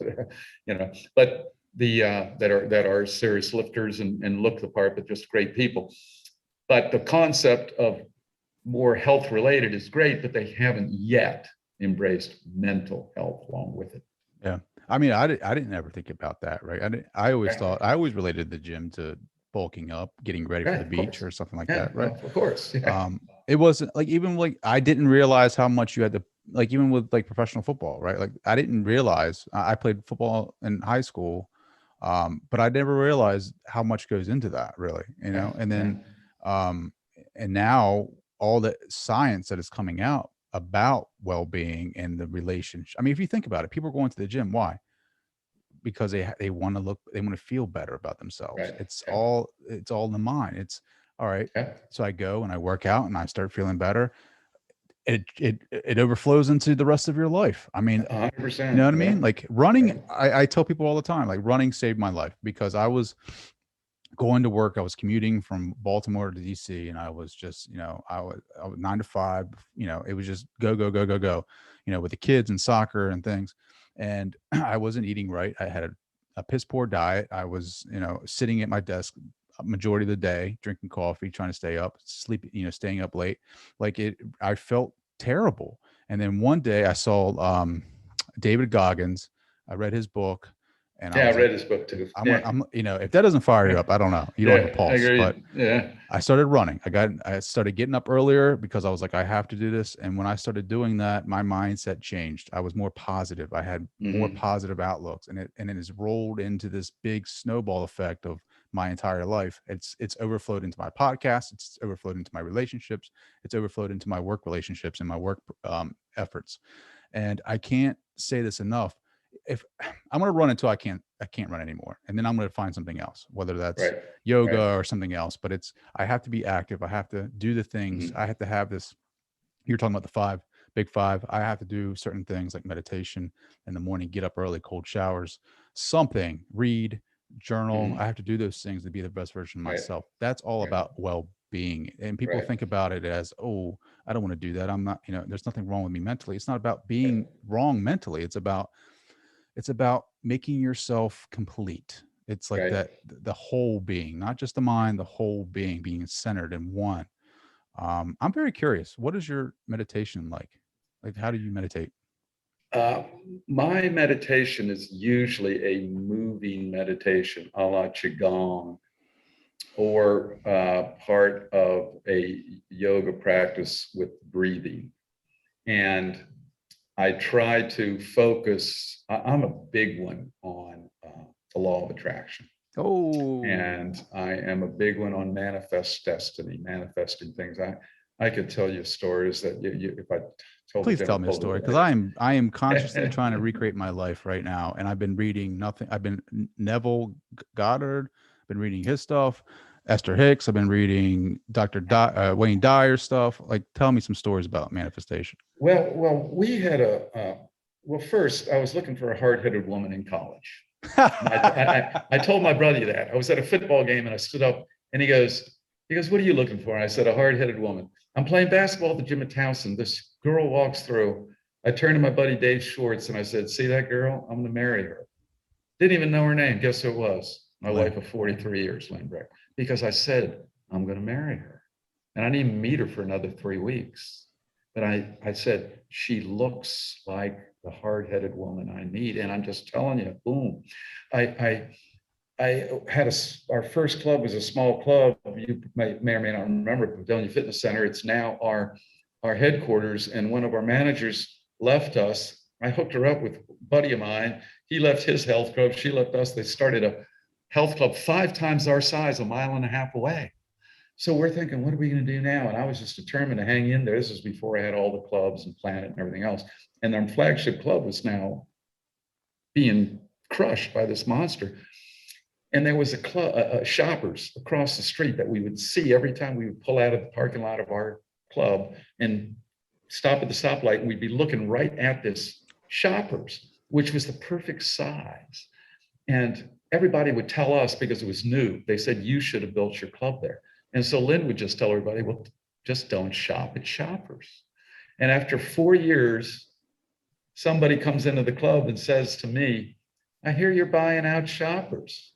but that are serious lifters and look the part, but just great people. But the concept of more health related is great, but they haven't yet embraced mental health along with it. Yeah. I mean, I didn't ever think about that, right? I always Right. thought, I always related the gym to bulking up, getting ready for Right, the of beach course. or something like Yeah, that, right? well, of course. Yeah. It wasn't like, even like, I didn't realize how much you had to, like, even with like professional football, right? Like, I didn't realize I played football in high school, but I never realized how much goes into that, really, you know? And Yeah. then, um, and now all the science that is coming out about well-being and the relationship. I mean, if you think about it, people are going to the gym. Why? Because they want to look, they want to feel better about themselves. Right. It's Yeah. all in the mind. It's all right. Yeah. So I go and I work out and I start feeling better. It overflows into the rest of your life. I mean, you know 100%. what I Yeah. mean? Like running, Yeah. I tell people all the time, like running saved my life, because I was going to work. I was commuting from Baltimore to DC, and I was just, I was 9 to 5, it was just go, go, go, go, go, with the kids and soccer and things. And I wasn't eating right. I had a piss poor diet. I was, sitting at my desk a majority of the day, drinking coffee, trying to stay up, sleep, staying up late. I felt terrible. And then one day I saw, David Goggins. I read his book, and I Yeah, I was like, read his book too. I'm Yeah. gonna, if that doesn't fire you up, I don't know. You don't have a Yeah, I pulse. But agree. Yeah. I started running. I started getting up earlier because I was like, I have to do this. And when I started doing that, my mindset changed. I was more positive. I had more Mhm. positive outlooks, and it has rolled into this big snowball effect of my entire life. It's overflowed into my podcast. It's overflowed into my relationships. It's overflowed into my work relationships and my work efforts. And I can't say this enough. If I'm going to run until I can't run anymore, and then I'm going to find something else, whether that's Right. yoga Right. or something else. But I have to be active. I have to do the things. Mhm. I have to have this. You're talking about the big five. I have to do certain things like meditation in the morning, get up early, cold showers, something, read, journal. Mhm. I have to do those things to be the best version of Right. myself. That's all Right. about well-being. And people Right. think about it as, oh, I don't want to do that. I'm not, there's nothing wrong with me mentally. It's not about being wrong mentally. It's about making yourself complete. It's like Right. that, the whole being, not just the mind, the whole being centered in one. I'm very curious. What is your meditation like? Like, how do you meditate? Uh, my meditation is usually a moving meditation, a la Qigong, or part of a yoga practice with breathing. And I try to focus. I'm a big one on the law of attraction. Oh, And I am a big one on manifest destiny, manifesting things. I could tell you stories that if I told the please tell dinner me a pulled story, because away. I am consciously trying to recreate my life right now, and I've been reading nothing. I've been Neville Goddard, been reading his stuff, Esther Hicks. I've been reading Wayne Dyer's stuff. Like, tell me some stories about manifestation. Well, we had well, first, I was looking for a hard-headed woman in college. I told my brother that. I was at a football game and I stood up and he goes, what are you looking for? And I said, a hard-headed woman. I'm playing basketball at the gym at Towson. This girl walks through. I turned to my buddy Dave Schwartz and I said, see that girl? I'm going to marry her. Didn't even know her name. Guess who it was? My Lynne. wife of 43 years, Lynne Breck. Because I said, I'm going to marry her. And I didn't even meet her for another 3 weeks. But I said, she looks like the hard-headed woman I need. And I'm just telling you, boom. I had our first club was a small club. You may or may not remember, Padonia Fitness Center. It's now our headquarters. And one of our managers left us. I hooked her up with a buddy of mine. He left his health club. She left us. They started a health club 5 times our size, 1.5 miles away. So we're thinking, what are we going to do now? And I was just determined to hang in there. This was before I had all the clubs and Planet and everything else. And our flagship club was now being crushed by this monster. And there was a club, Shoppers across the street that we would see every time we would pull out of the parking lot of our club and stop at the stoplight. And we'd be looking right at this Shoppers, which was the perfect size. And everybody would tell us, because it was new, they said, you should have built your club there. And so Lynn would just tell everybody, well, just don't shop at Shoppers. And after 4 years, somebody comes into the club and says to me, I hear you're buying out Shoppers.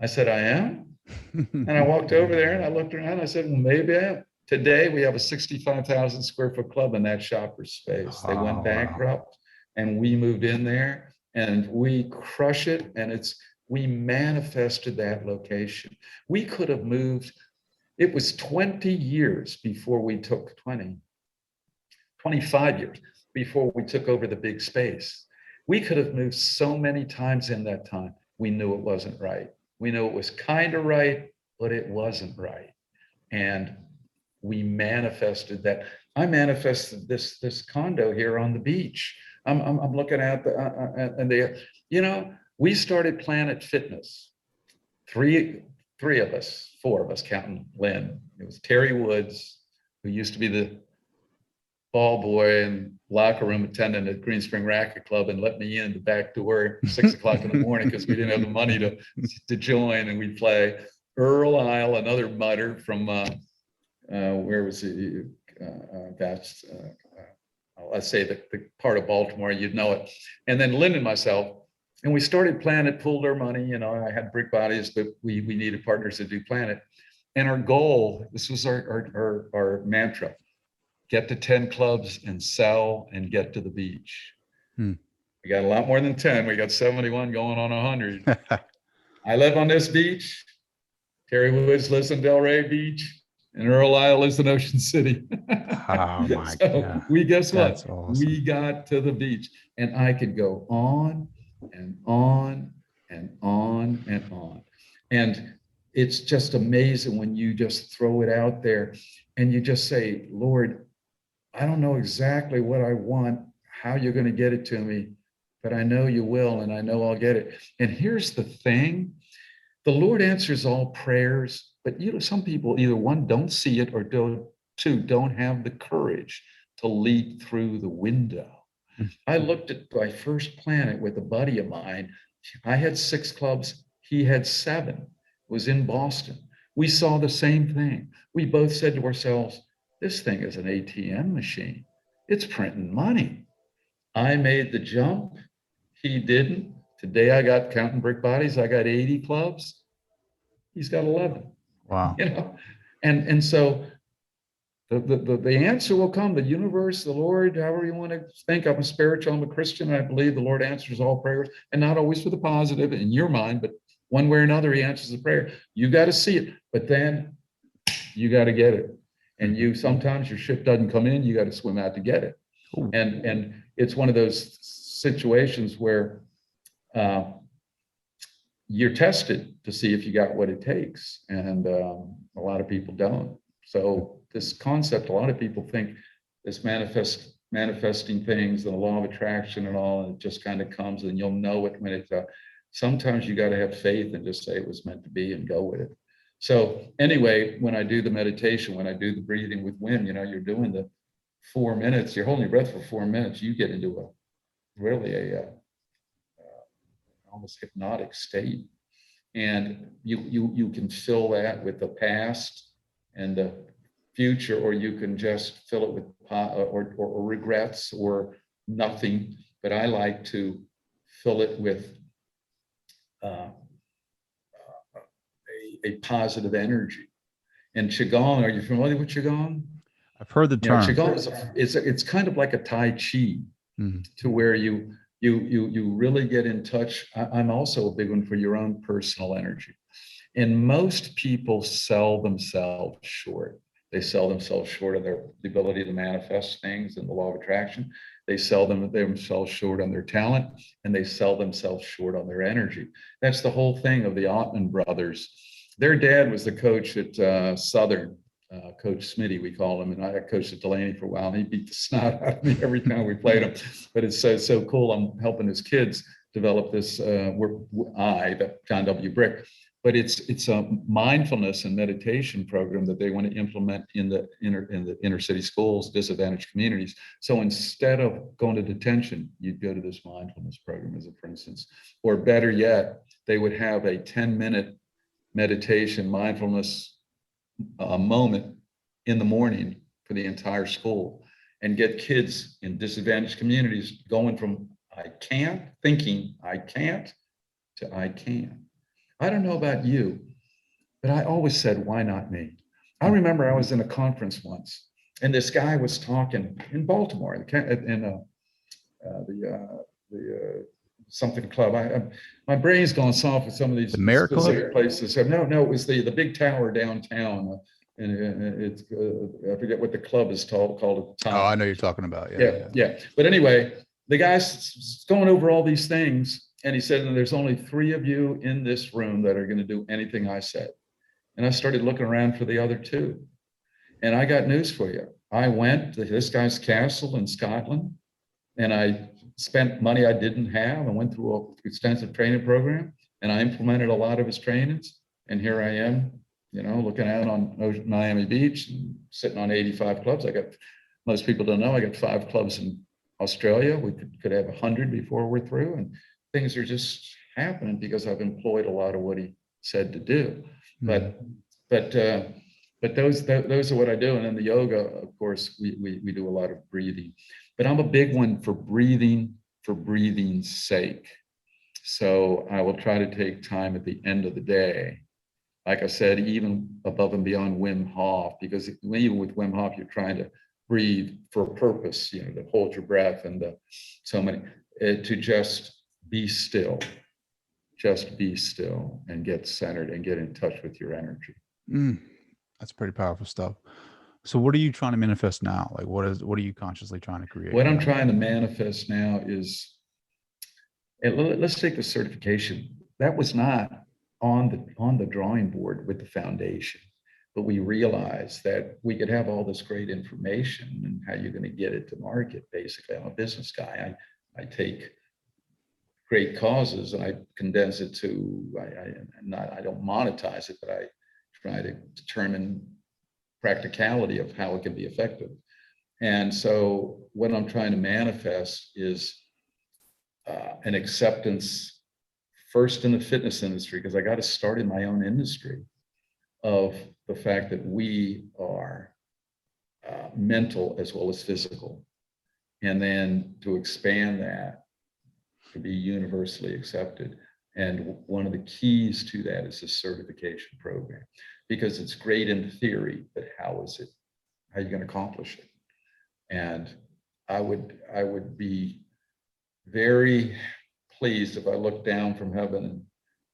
I said, I am? And I walked over there and I looked around. I said, well, maybe I am. Today, we have a 65,000 square foot club in that Shoppers space. They went bankrupt and we moved in there. and we crush it. And we manifested that location. We could have moved. It was 20 years before we took 25 years before we took over the big space. We could have moved so many times in that time. We knew it wasn't right. We knew it was kind of right, but it wasn't right. And we manifested that. I manifested this condo here on the beach. I'm looking at we started Planet Fitness. Three of us, four of us, counting Lynne. It was Terry Woods, who used to be the ball boy and locker room attendant at Green Spring Racket Club, and let me in the back door at 6 o'clock in the morning because we didn't have the money to join, and we'd play. Earl Isle, another mutter from where was he? Let's say the part of Baltimore, you'd know it. And then Lynn and myself, and we started Planet, pooled our money. I had Brick Bodies, but we needed partners to do Planet. And our goal, this was our mantra: get to 10 clubs and sell and get to the beach. We got a lot more than 10. We got 71 going on 100. I live on this beach. Terry Woods lives in Delray Beach, and Earl Isle lives in Ocean City. Oh my God. Guess what? That's awesome. We got to the beach, and I could go on and on and on and on. And it's just amazing when you just throw it out there and you just say, Lord, I don't know exactly what I want, how you're going to get it to me, but I know you will, and I know I'll get it. And here's the thing. The Lord answers all prayers, but some people either one, don't see it, or two, don't have the courage to leap through the window. I looked at my first Planet with a buddy of mine. I had 6 clubs. He had 7. It was in Boston. We saw the same thing. We both said to ourselves, this thing is an ATM machine. It's printing money. I made the jump. He didn't. Today I got, counting Brick Bodies, I got 80 clubs. He's got 11. Wow. And so the answer will come. The universe, the Lord, however you want to think. I'm a spiritual, I'm a Christian, and I believe the Lord answers all prayers, and not always for the positive in your mind, but one way or another, he answers the prayer. You got to see it, but then you got to get it. And sometimes your ship doesn't come in, you got to swim out to get it. Ooh. And it's one of those situations where you're tested to see if you got what it takes. And a lot of people don't. So this concept, a lot of people think this manifesting things and the law of attraction and all, and it just kind of comes, and you'll know it when it's sometimes you got to have faith and just say it was meant to be and go with it. So anyway, when I do the meditation, when I do the breathing with Wim, you're doing the 4 minutes, you're holding your breath for 4 minutes, you get into a almost hypnotic state. And you can fill that with the past and the future, or you can just fill it with or regrets or nothing. But I like to fill it with a positive energy. And Qigong, are you familiar with Qigong? I've heard the term. Qigong it's kind of like a Tai Chi, to where you really get in touch. I'm also a big one for your own personal energy. And most people sell themselves short. They sell themselves short of the ability to manifest things and the law of attraction. They sell themselves short on their talent, and they sell themselves short on their energy. That's the whole thing of the Ottman brothers. Their dad was the coach at Southern, Coach Smitty, we call him, and I coached at Delaney for a while, and he beat the snot out of me every time we played him. But it's so cool. I'm helping his kids develop this, John W. Brick. But it's a mindfulness and meditation program that they want to implement in the inner city schools, disadvantaged communities. So instead of going to detention, you'd go to this mindfulness program, as a for instance. Or better yet, they would have a 10-minute meditation, mindfulness moment in the morning for the entire school, and get kids in disadvantaged communities going from I can't, thinking I can't, to I can. I don't know about you, but I always said, why not me? I remember I was in a conference once, and this guy was talking in Baltimore, in the something club. My brain's gone soft with some of these The Mayor Club? specific places. No, it was the big tower downtown. And it's I forget what the club is called at the time. Oh, I know you're talking about. Yeah. But anyway, the guy's going over all these things, and he said, "And there's only 3 of you in this room that are going to do anything I said." And I started looking around for the other 2. And I got news for you. I went to this guy's castle in Scotland, and I spent money I didn't have. I went through an extensive training program, and I implemented a lot of his trainings. And here I am, looking out on Miami Beach and sitting on 85 clubs. Most people don't know, I got 5 clubs in Australia. We could have 100 before we're through, and things are just happening because I've employed a lot of what he said to do. But those are what I do. And then the yoga, of course, we do a lot of breathing. But I'm a big one for breathing's sake. So I will try to take time at the end of the day. Like I said, even above and beyond Wim Hof, because even with Wim Hof, you're trying to breathe for a purpose, to hold your breath and to just be still. Just be still and get centered and get in touch with your energy. That's pretty powerful stuff. So what are you trying to manifest now? Like what are you consciously trying to create? What I'm trying to manifest now is, let's take the certification. That was not on the drawing board with the foundation, but we realized that we could have all this great information and how you're going to get it to market. Basically, I'm a business guy. I take great causes and I condense it to, I don't monetize it, but I try to determine practicality of how it can be effective. And so what I'm trying to manifest is an acceptance first in the fitness industry, because I got to start in my own industry, of the fact that we are mental as well as physical. And then to expand that to be universally accepted. And one of the keys to that is the certification program, because it's great in theory, but how are you going to accomplish it? And I would be very pleased if I looked down from heaven and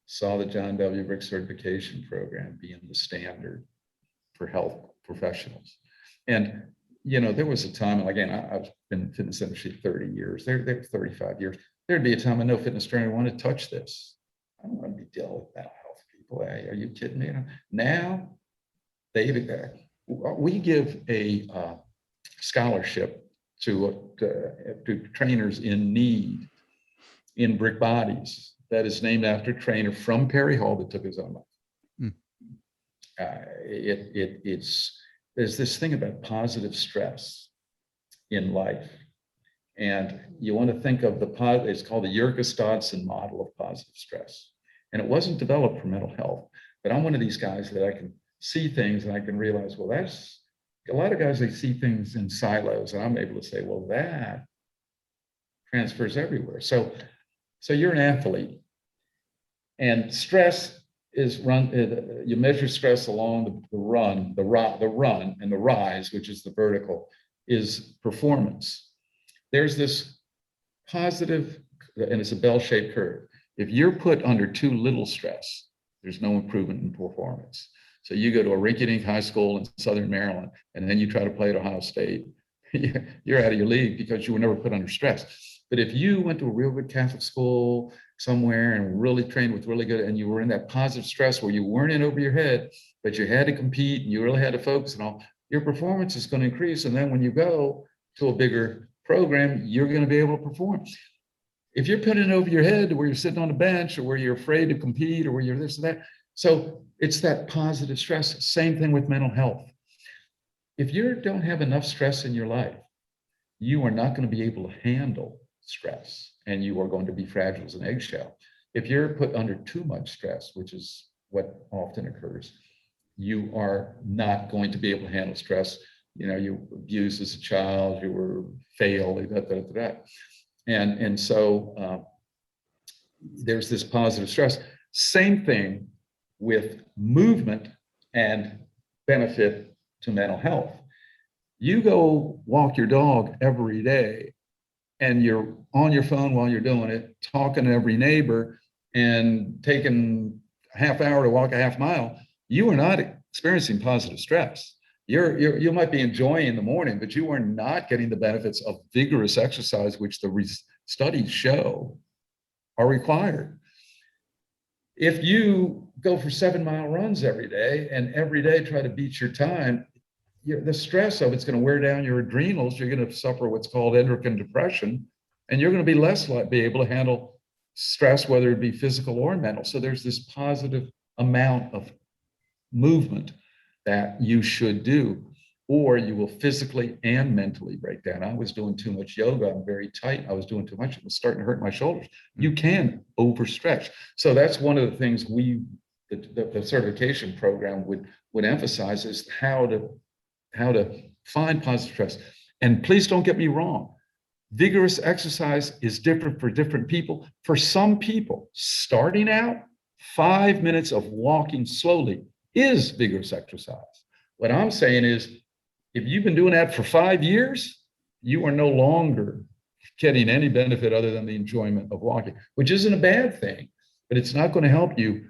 saw the John W. Brick certification program being the standard for health professionals. And, there was a time, and again, I've been in the fitness industry 30 years, they're 35 years. There'd be a time when no fitness trainer wanted to touch this. I don't want to be dealing with mental health people. Are you kidding me? Now, we give a scholarship to trainers in need in Brick Bodies that is named after a trainer from Perry Hall that took his own life. There's this thing about positive stress in life. And you want to think of it's called the Yerkes-Dodson model of positive stress. And it wasn't developed for mental health, but I'm one of these guys that I can see things and I can realize, well, that's a lot of guys, they see things in silos, and I'm able to say, well, that transfers everywhere. So you're an athlete, and stress is you measure stress along the run, and the rise, which is the vertical, is performance. There's this positive, and it's a bell-shaped curve. If you're put under too little stress, there's no improvement in performance. So you go to a rinky-dink high school in Southern Maryland, and then you try to play at Ohio State, you're out of your league because you were never put under stress. But if you went to a real good Catholic school somewhere and really trained with really good, and you were in that positive stress where you weren't in over your head, but you had to compete and you really had to focus and all, your performance is going to increase. And then when you go to a bigger program, you're going to be able to perform. If you're putting it over your head where you're sitting on a bench or where you're afraid to compete or where you're this and that. So it's that positive stress. Same thing with mental health. If you don't have enough stress in your life, you are not going to be able to handle stress, and you are going to be fragile as an eggshell. If you're put under too much stress, which is what often occurs, you are not going to be able to handle stress. You abused as a child, you were failed, and so there's this positive stress. Same thing with movement and benefit to mental health. You go walk your dog every day, and you're on your phone while you're doing it, talking to every neighbor and taking a half hour to walk a half mile, you are not experiencing positive stress. You might be enjoying the morning, but you are not getting the benefits of vigorous exercise, which the studies show are required. If you go for 7-mile runs every day and every day try to beat your time, the stress of it's going to wear down your adrenals. You're going to suffer what's called endocrine depression, and you're going to be less likely be able to handle stress, whether it be physical or mental. So there's this positive amount of movement that you should do, or you will physically and mentally break down. I was doing too much yoga. I'm very tight. I was doing too much. It was starting to hurt my shoulders. You can overstretch. So that's one of the things the certification program would emphasize, is how to find positive stress. And please don't get me wrong. Vigorous exercise is different for different people. For some people, starting out, 5 minutes of walking slowly is vigorous exercise. What I'm saying is, if you've been doing that for 5 years, you are no longer getting any benefit other than the enjoyment of walking, which isn't a bad thing, but it's not going to help you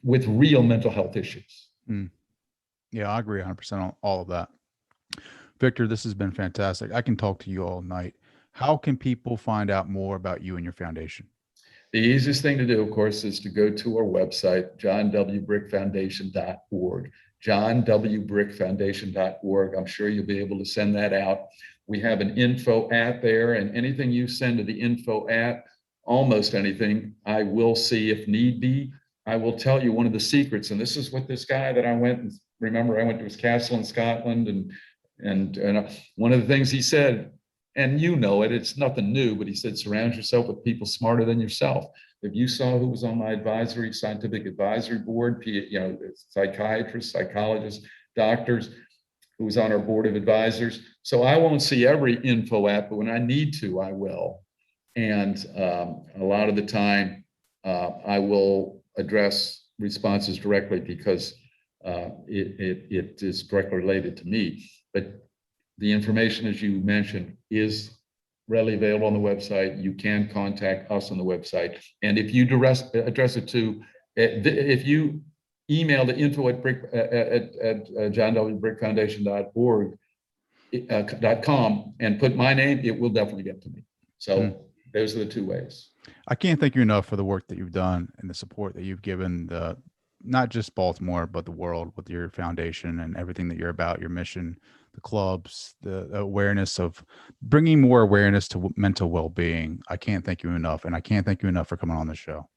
with real mental health issues. Yeah, I agree 100% on all of that. Victor, this has been fantastic. I can talk to you all night. How can people find out more about you and your foundation? The easiest thing to do, of course, is to go to our website, johnwbrickfoundation.org, johnwbrickfoundation.org. I'm sure you'll be able to send that out. We have an info at there, and anything you send to the info at, almost anything, I will see if need be. I will tell you one of the secrets, and this is what this guy that I went to his castle in Scotland, and one of the things he said, and you know it, it's nothing new, but he said, surround yourself with people smarter than yourself. If you saw who was on my scientific advisory board, psychiatrists, psychologists, doctors, who was on our board of advisors. So I won't see every info app, but when I need to, I will. And a lot of the time, I will address responses directly because it is directly related to me. But the information, as you mentioned, is readily available on the website. You can contact us on the website. And if you address it to, if you email the info at johnwbrickfoundation.org.com and put my name, it will definitely get to me. So those are the two ways. I can't thank you enough for the work that you've done and the support that you've given not just Baltimore, but the world with your foundation and everything that you're about, your mission, the clubs, the awareness of bringing more awareness to mental well-being. I can't thank you enough. And I can't thank you enough for coming on the show.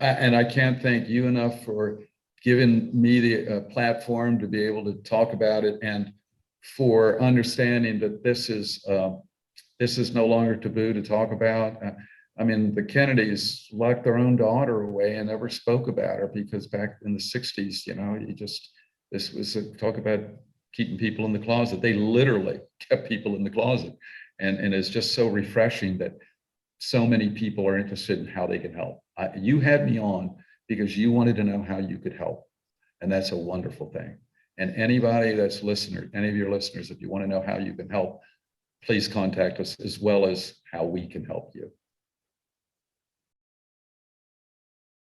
And I can't thank you enough for giving me the platform to be able to talk about it, and for understanding that this is no longer taboo to talk about. I mean, the Kennedys locked their own daughter away and never spoke about her because back in the 60s, this was a talk about keeping people in the closet. They literally kept people in the closet. And it's just so refreshing that so many people are interested in how they can help. You had me on because you wanted to know how you could help. And that's a wonderful thing. And anybody that's listener, any of your listeners, if you want to know how you can help, please contact us, as well as how we can help you.